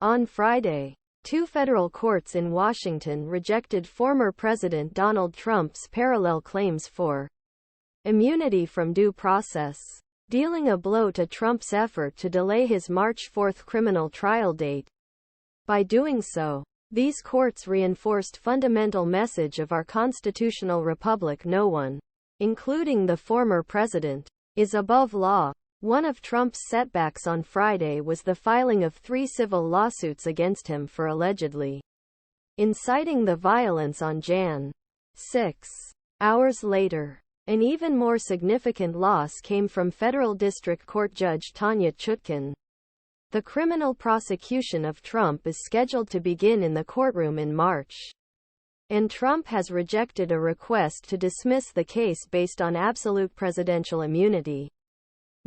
On Friday, two federal courts in Washington rejected former President Donald Trump's parallel claims for immunity from due process, dealing a blow to Trump's effort to delay his March 4 criminal trial date. By doing so, these courts reinforced fundamental message of our constitutional republic: no one, including the former president, is above law. One of Trump's setbacks on Friday was the filing of 3 civil lawsuits against him for allegedly inciting the violence on Jan. 6. Hours later, an even more significant loss came from Federal District Court Judge Tanya Chutkan. The criminal prosecution of Trump is scheduled to begin in the courtroom in March, and Trump has rejected a request to dismiss the case based on absolute presidential immunity.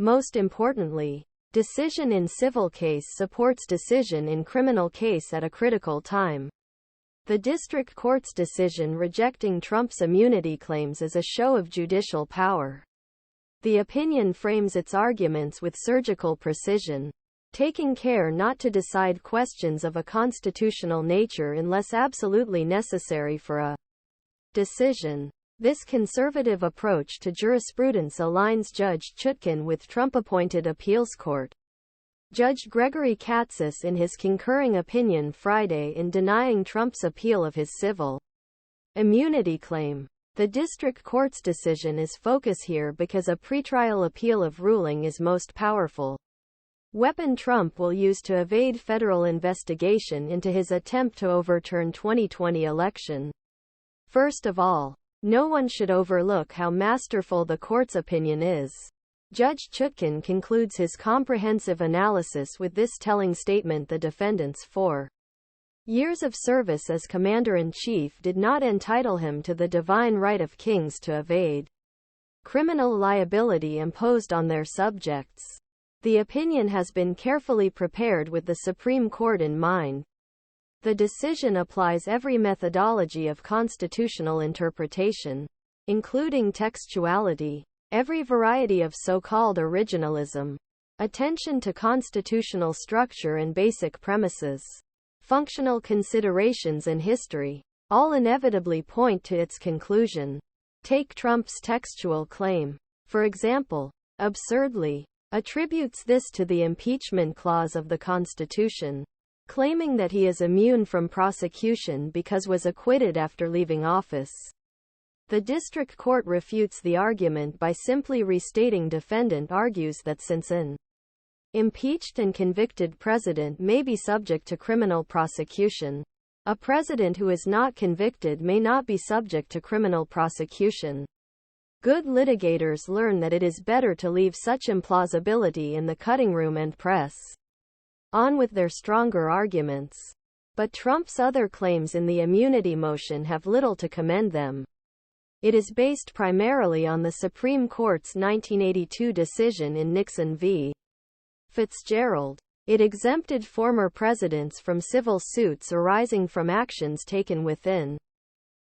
Most importantly, decision in civil case supports decision in criminal case at a critical time. The district court's decision rejecting Trump's immunity claims is a show of judicial power. The opinion frames its arguments with surgical precision, taking care not to decide questions of a constitutional nature unless absolutely necessary for a decision. This conservative approach to jurisprudence aligns Judge Chutkan with Trump-appointed appeals court Judge Gregory Katsas in his concurring opinion Friday in denying Trump's appeal of his civil immunity claim. The district court's decision is focus here because a pretrial appeal of ruling is most powerful weapon Trump will use to evade federal investigation into his attempt to overturn 2020 election. First of all, no one should overlook how masterful the court's opinion is. Judge Chutkan concludes his comprehensive analysis with this telling statement: the defendant's 4 years of service as commander-in-chief did not entitle him to the divine right of kings to evade criminal liability imposed on their subjects. The opinion has been carefully prepared with the Supreme Court in mind. The decision applies every methodology of constitutional interpretation, including textuality, every variety of so-called originalism, attention to constitutional structure and basic premises, functional considerations and history, all inevitably point to its conclusion. Take Trump's textual claim, for example, absurdly attributes this to the impeachment clause of the Constitution, claiming that he is immune from prosecution because was acquitted after leaving office. The district court refutes the argument by simply restating defendant argues that since an impeached and convicted president may be subject to criminal prosecution, a president who is not convicted may not be subject to criminal prosecution. Good litigators learn that it is better to leave such implausibility in the cutting room and press on with their stronger arguments. But Trump's other claims in the immunity motion have little to commend them. It is based primarily on the Supreme Court's 1982 decision in Nixon v. Fitzgerald. It exempted former presidents from civil suits arising from actions taken within